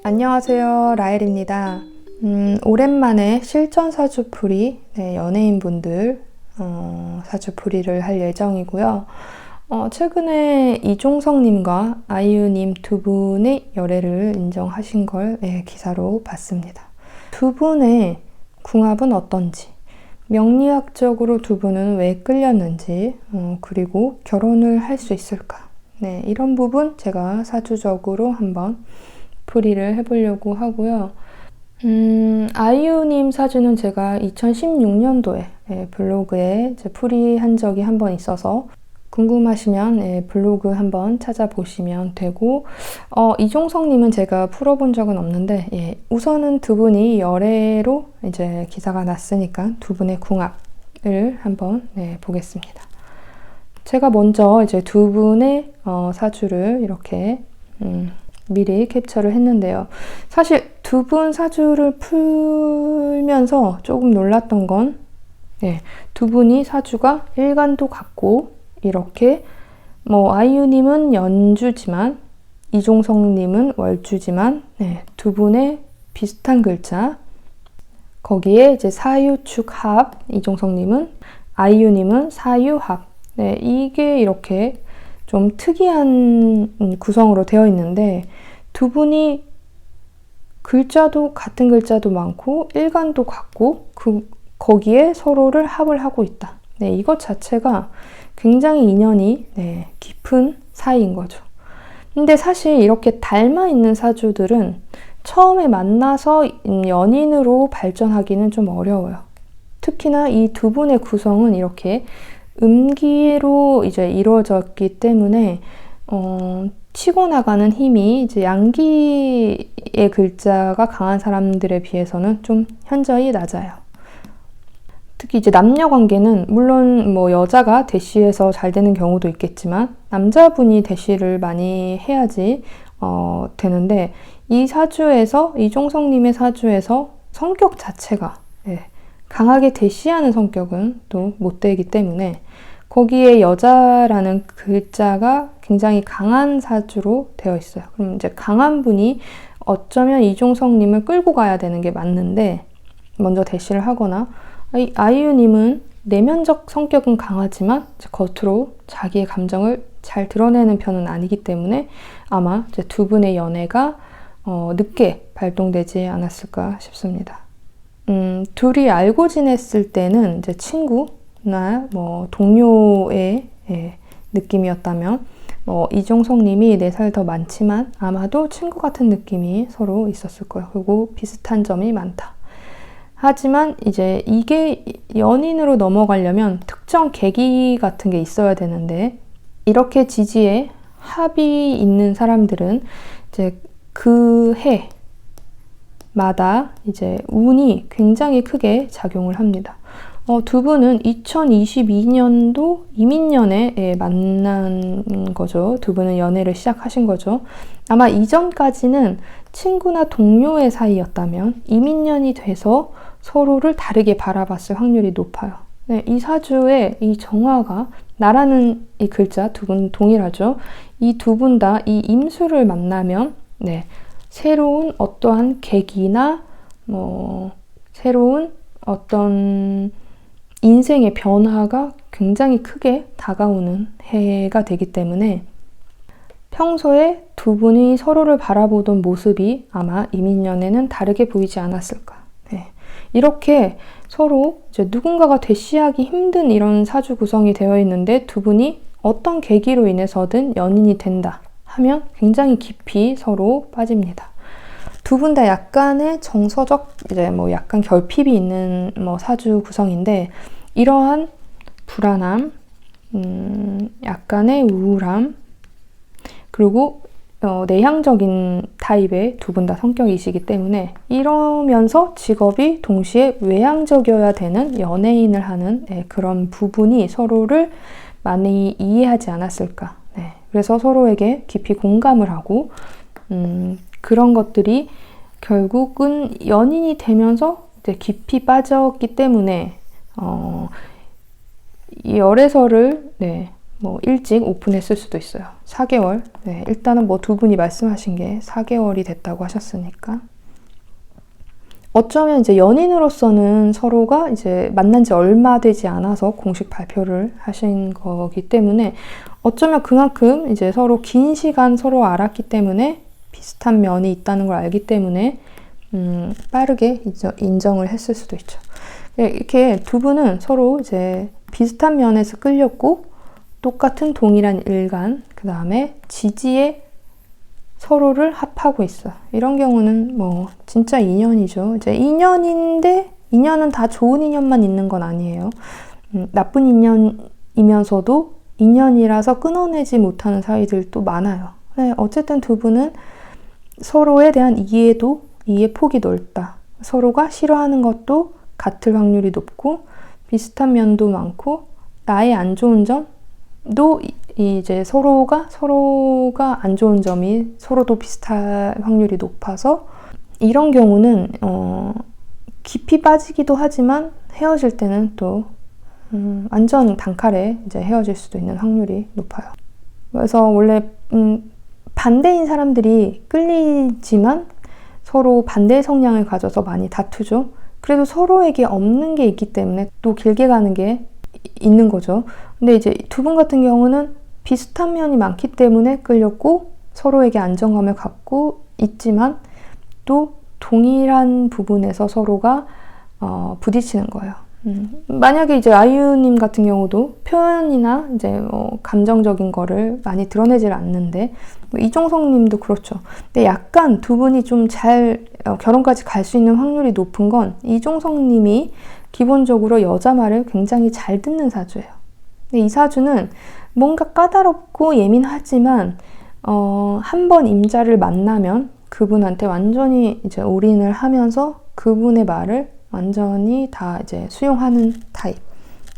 안녕하세요, 라엘입니다. 오랜만에 실전 사주풀이, 연예인분들 사주풀이를 할 예정이고요. 최근에 이종석님과 아이유님 두 분의 열애를 인정하신 걸 기사로 봤습니다. 두 분의 궁합은 어떤지, 명리학적으로 두 분은 왜 끌렸는지, 그리고 결혼을 할 수 있을까? 이런 부분 제가 사주적으로 한번 풀이를 해보려고 하고요. 아이유님 사주는 제가 2016년도에 블로그에 이제 풀이한 적이 한번 있어서 궁금하시면 블로그 한번 찾아보시면 되고, 이종석님은 제가 풀어본 적은 없는데, 우선은 두 분이 열애로 이제 기사가 났으니까 두 분의 궁합을 한번 보겠습니다. 제가 먼저 이제 두 분의 사주를 이렇게 미리 캡처를 했는데요. 사실 두 분 사주를 풀면서 조금 놀랐던 건 두 분이 사주가 일간도 같고 이렇게 아이유님은 연주지만 이종석님은 월주지만 두 분의 비슷한 글자, 거기에 이제 사유축 합, 이종석님은, 아이유님은 사유합. 이게 이렇게 좀 특이한 구성으로 되어 있는데, 두 분이 글자도 같은 글자도 많고 일간도 같고 거기에 서로를 합을 하고 있다. 이것 자체가 굉장히 인연이 깊은 사이인 거죠. 근데 사실 이렇게 닮아 있는 사주들은 처음에 만나서 연인으로 발전하기는 좀 어려워요. 특히나 이 두 분의 구성은 이렇게 음기로 이제 이루어졌기 때문에 치고 나가는 힘이 이제 양기의 글자가 강한 사람들에 비해서는 좀 현저히 낮아요. 특히 이제 남녀 관계는 물론 여자가 대시해서 잘 되는 경우도 있겠지만 남자분이 대시를 많이 해야지 되는데, 이 사주에서, 이종석님의 사주에서 성격 자체가 강하게 대시하는 성격은 또 못 되기 때문에 거기에 여자라는 글자가 굉장히 강한 사주로 되어 있어요. 그럼 이제 강한 분이 어쩌면 이종석님을 끌고 가야 되는 게 맞는데 먼저 대시를 하거나, 아이유님은 내면적 성격은 강하지만 겉으로 자기의 감정을 잘 드러내는 편은 아니기 때문에 아마 이제 두 분의 연애가 늦게 발동되지 않았을까 싶습니다. 둘이 알고 지냈을 때는 이제 친구나 동료의 느낌이었다면, 이종석님이 4살 더 많지만 아마도 친구 같은 느낌이 서로 있었을 거예요. 그리고 비슷한 점이 많다. 하지만 이제 이게 연인으로 넘어가려면 특정 계기 같은 게 있어야 되는데, 이렇게 지지에 합이 있는 사람들은 이제 그 해마다 이제 운이 굉장히 크게 작용을 합니다. 두 분은 2022년도 이민년에 만난 거죠. 두 분은 연애를 시작하신 거죠. 아마 이전까지는 친구나 동료의 사이였다면 이민년이 돼서 서로를 다르게 바라봤을 확률이 높아요. 이 사주의 이 정화가, 나라는 이 글자 두 분 동일하죠. 이 두 분 다 이 임수를 만나면 새로운 어떠한 계기나 새로운 어떤 인생의 변화가 굉장히 크게 다가오는 해가 되기 때문에 평소에 두 분이 서로를 바라보던 모습이 아마 이민년에는 다르게 보이지 않았을까. 이렇게 서로 이제 누군가가 대시하기 힘든 이런 사주 구성이 되어 있는데, 두 분이 어떤 계기로 인해서든 연인이 된다 하면 굉장히 깊이 서로 빠집니다. 두 분 다 약간의 정서적 이제 약간 결핍이 있는 사주 구성인데, 이러한 불안함, 약간의 우울함, 그리고 내향적인 타입의 두 분 다 성격이시기 때문에 이러면서 직업이 동시에 외향적이어야 되는 연예인을 하는 그런 부분이 서로를 많이 이해하지 않았을까. 그래서 서로에게 깊이 공감을 하고 그런 것들이 결국은 연인이 되면서 이제 깊이 빠졌기 때문에 이 열애설을 뭐 일찍 오픈했을 수도 있어요. 4개월. 네, 일단은 뭐 두 분이 말씀하신 게 4개월이 됐다고 하셨으니까. 어쩌면 이제 연인으로서는 서로가 이제 만난 지 얼마 되지 않아서 공식 발표를 하신 거기 때문에 어쩌면 그만큼 이제 서로 긴 시간 서로 알았기 때문에 비슷한 면이 있다는 걸 알기 때문에 빠르게 인정을 했을 수도 있죠. 이렇게 두 분은 서로 이제 비슷한 면에서 끌렸고 똑같은 동일한 일간, 그 다음에 지지에 서로를 합하고 있어. 이런 경우는 뭐 진짜 인연이죠. 이제 인연인데 인연은 다 좋은 인연만 있는 건 아니에요. 나쁜 인연이면서도 인연이라서 끊어내지 못하는 사이들도 많아요. 네, 어쨌든 두 분은 서로에 대한 이해 폭이 넓다. 서로가 싫어하는 것도 같을 확률이 높고 비슷한 면도 많고 나의 안 좋은 점도 이제 서로가 안 좋은 점이 서로도 비슷할 확률이 높아서 이런 경우는 깊이 빠지기도 하지만 헤어질 때는 또 완전 단칼에 이제 헤어질 수도 있는 확률이 높아요. 그래서 원래 반대인 사람들이 끌리지만 서로 반대의 성향을 가져서 많이 다투죠. 그래도 서로에게 없는 게 있기 때문에 또 길게 가는 게 있는 거죠. 근데 이제 두 분 같은 경우는 비슷한 면이 많기 때문에 끌렸고 서로에게 안정감을 갖고 있지만 또 동일한 부분에서 서로가 부딪히는 거예요. 만약에 이제 아이유님 같은 경우도 표현이나 이제 감정적인 거를 많이 드러내질 않는데 이종석님도 그렇죠. 근데 약간 두 분이 좀 잘 결혼까지 갈 수 있는 확률이 높은 건 이종석님이 기본적으로 여자 말을 굉장히 잘 듣는 사주예요. 근데 이 사주는 뭔가 까다롭고 예민하지만 한 번 임자를 만나면 그분한테 완전히 이제 올인을 하면서 그분의 말을 완전히 다 이제 수용하는 타입.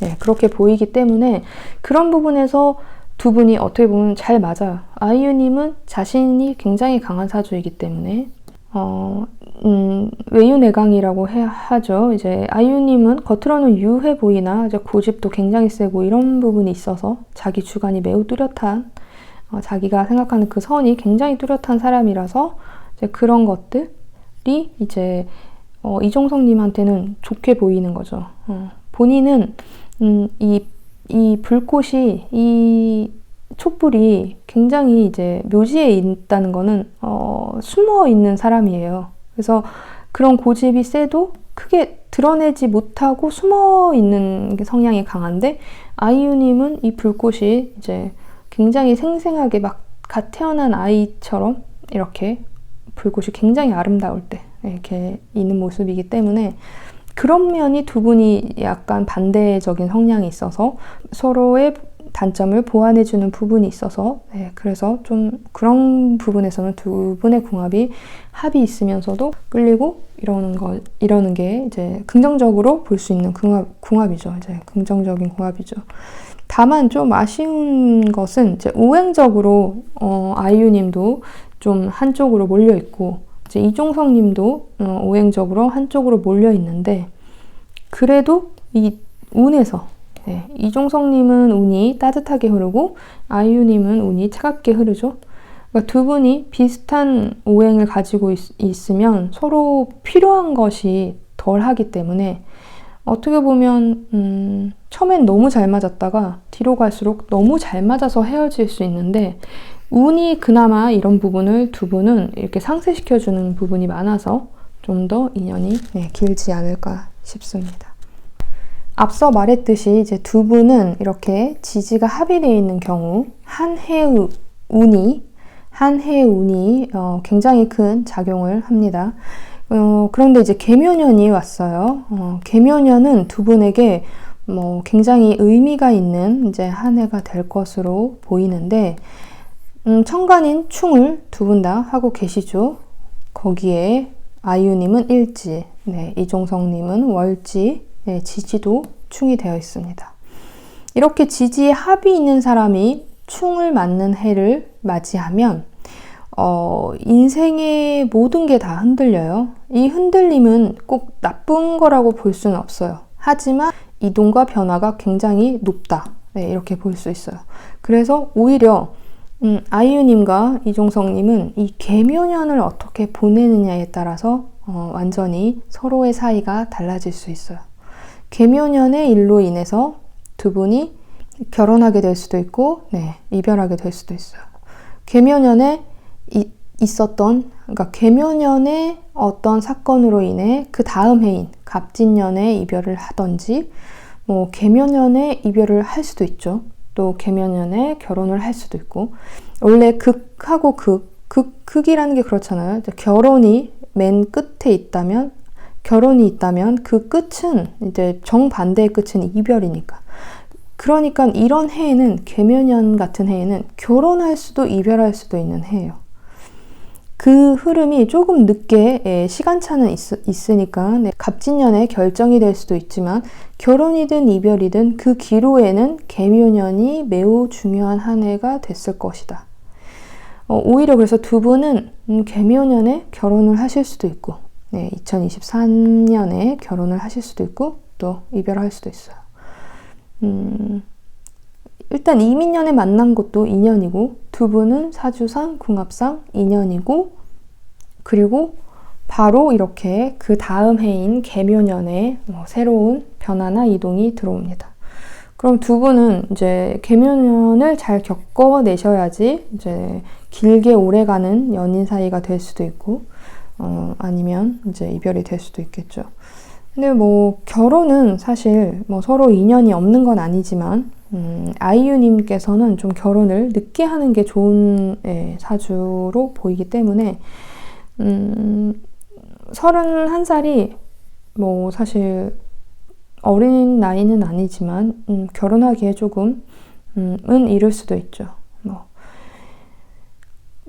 네, 그렇게 보이기 때문에 그런 부분에서 두 분이 어떻게 보면 잘 맞아요. 아이유님은 자신이 굉장히 강한 사주이기 때문에 외유내강이라고 하죠. 이제 아이유님은 겉으로는 유해 보이나 이제 고집도 굉장히 세고 이런 부분이 있어서 자기 주관이 매우 뚜렷한 자기가 생각하는 그 선이 굉장히 뚜렷한 사람이라서 이제 그런 것들이 이제 이종석님한테는 좋게 보이는 거죠. 본인은 이 불꽃이 이 촛불이 굉장히 이제 묘지에 있다는 거는 숨어 있는 사람이에요. 그래서 그런 고집이 세도 크게 드러내지 못하고 숨어 있는 성향이 강한데 아이유님은 이 불꽃이 이제 굉장히 생생하게 막 갓 태어난 아이처럼 이렇게 불꽃이 굉장히 아름다울 때 이렇게 있는 모습이기 때문에 그런 면이 두 분이 약간 반대적인 성향이 있어서 서로의 단점을 보완해주는 부분이 있어서 그래서 좀 그런 부분에서는 두 분의 궁합이 합이 있으면서도 끌리고 이러는 게 이제 긍정적으로 볼 수 있는 궁합이죠. 이제 긍정적인 궁합이죠. 다만 좀 아쉬운 것은 이제 우행적으로 아이유님도 좀 한쪽으로 몰려 있고 이제 이종석님도 오행적으로 한쪽으로 몰려 있는데 그래도 이 운에서 이종석님은 운이 따뜻하게 흐르고 아이유님은 운이 차갑게 흐르죠. 그러니까 두 분이 비슷한 오행을 가지고 있으면 서로 필요한 것이 덜 하기 때문에 어떻게 보면 처음엔 너무 잘 맞았다가 뒤로 갈수록 너무 잘 맞아서 헤어질 수 있는데 운이 그나마 이런 부분을 두 분은 이렇게 상쇄시켜주는 부분이 많아서 좀 더 인연이 길지 않을까 싶습니다. 앞서 말했듯이 이제 두 분은 이렇게 지지가 합의되어 있는 경우 한 해의 운이 굉장히 큰 작용을 합니다. 그런데 이제 계묘년이 왔어요. 계묘년은 두 분에게 굉장히 의미가 있는 이제 한 해가 될 것으로 보이는데 천간인 충을 두 분 다 하고 계시죠. 거기에 아이유님은 일지, 이종석님은 월지, 지지도 충이 되어 있습니다. 이렇게 지지에 합이 있는 사람이 충을 맞는 해를 맞이하면 인생의 모든 게 다 흔들려요. 이 흔들림은 꼭 나쁜 거라고 볼 수는 없어요. 하지만 이동과 변화가 굉장히 높다. 네, 이렇게 볼 수 있어요. 그래서 오히려 아이유님과 이종석님은 이 계묘년을 어떻게 보내느냐에 따라서 완전히 서로의 사이가 달라질 수 있어요. 계묘년의 일로 인해서 두 분이 결혼하게 될 수도 있고, 네, 이별하게 될 수도 있어요. 계묘년에 그러니까 계묘년의 어떤 사건으로 인해 그 다음 해인 갑진년에 이별을 하던지, 뭐 계묘년에 이별을 할 수도 있죠. 또 계묘년에 결혼을 할 수도 있고, 원래 극하고 극이라는 게 그렇잖아요. 결혼이 맨 끝에 있다면, 결혼이 있다면 그 끝은 이제 정반대의 끝은 이별이니까. 그러니까 이런 해에는, 계묘년 같은 해에는 결혼할 수도 이별할 수도 있는 해예요. 그 흐름이 조금 늦게 시간차는 있으니까 갑진년에 결정이 될 수도 있지만, 결혼이든 이별이든 그 기로에는 계묘년이 매우 중요한 한 해가 됐을 것이다. 오히려 그래서 두 분은 계묘년에 결혼을 하실 수도 있고, 2023년에 결혼을 하실 수도 있고, 또 이별할 수도 있어요. 일단 이민년에 만난 것도 인연이고, 두 분은 사주상, 궁합상 인연이고, 그리고 바로 이렇게 그 다음 해인 계묘년에 새로운 변화나 이동이 들어옵니다. 그럼 두 분은 이제 계묘년을 잘 겪어내셔야지 이제 길게 오래가는 연인 사이가 될 수도 있고, 아니면 이제 이별이 될 수도 있겠죠. 근데 뭐 결혼은 사실 뭐 서로 인연이 없는 건 아니지만, 아이유님께서는 좀 결혼을 늦게 하는 게 좋은 사주로 보이기 때문에 31살이 뭐 사실 어린 나이는 아니지만 결혼하기에 조금은 이를 수도 있죠. 뭐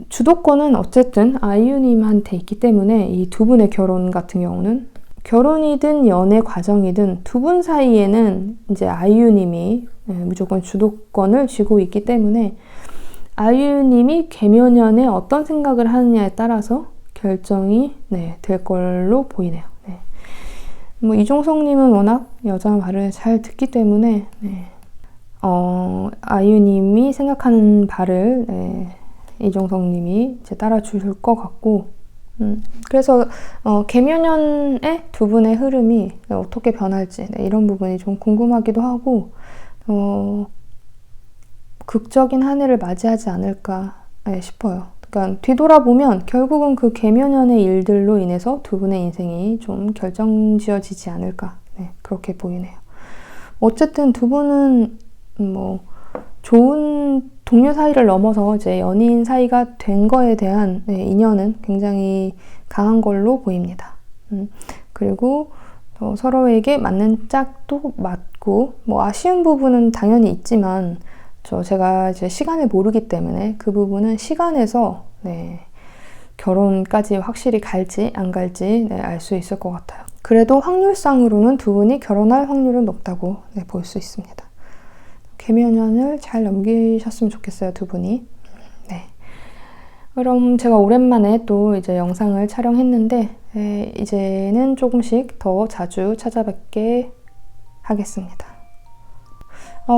주도권은 어쨌든 아이유님한테 있기 때문에 이 두 분의 결혼 같은 경우는, 결혼이든 연애 과정이든 두 분 사이에는 이제 아이유님이 무조건 주도권을 쥐고 있기 때문에, 아이유님이 계묘년에 어떤 생각을 하느냐에 따라서 결정이 될 걸로 보이네요. 뭐 이종석님은 워낙 여자 말을 잘 듣기 때문에 아이유님이 생각하는 바를 이종석님이 이제 따라주실 것 같고, 그래서 계묘년에 두 분의 흐름이 어떻게 변할지 이런 부분이 좀 궁금하기도 하고, 극적인 한 해를 맞이하지 않을까 싶어요. 그러니까 뒤돌아보면 결국은 그 계묘년의 일들로 인해서 두 분의 인생이 좀 결정지어지지 않을까, 그렇게 보이네요. 어쨌든 두 분은 뭐 좋은 동료 사이를 넘어서 이제 연인 사이가 된 거에 대한 인연은 굉장히 강한 걸로 보입니다. 그리고 서로에게 맞는 짝도 맞고, 뭐 아쉬운 부분은 당연히 있지만, 제가 이제 시간을 모르기 때문에 그 부분은 시간에서 결혼까지 확실히 갈지 안 갈지 알 수 있을 것 같아요. 그래도 확률상으로는 두 분이 결혼할 확률은 높다고 볼 수 있습니다. 계묘년을 잘 넘기셨으면 좋겠어요, 두 분이. 그럼 제가 오랜만에 또 이제 영상을 촬영했는데, 이제는 조금씩 더 자주 찾아뵙게 하겠습니다.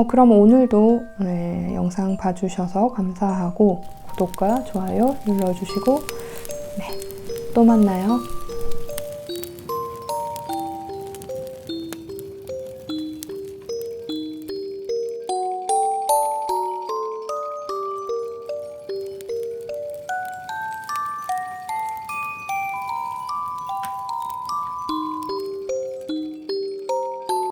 그럼 오늘도 영상 봐주셔서 감사하고, 구독과 좋아요 눌러주시고, 또 만나요.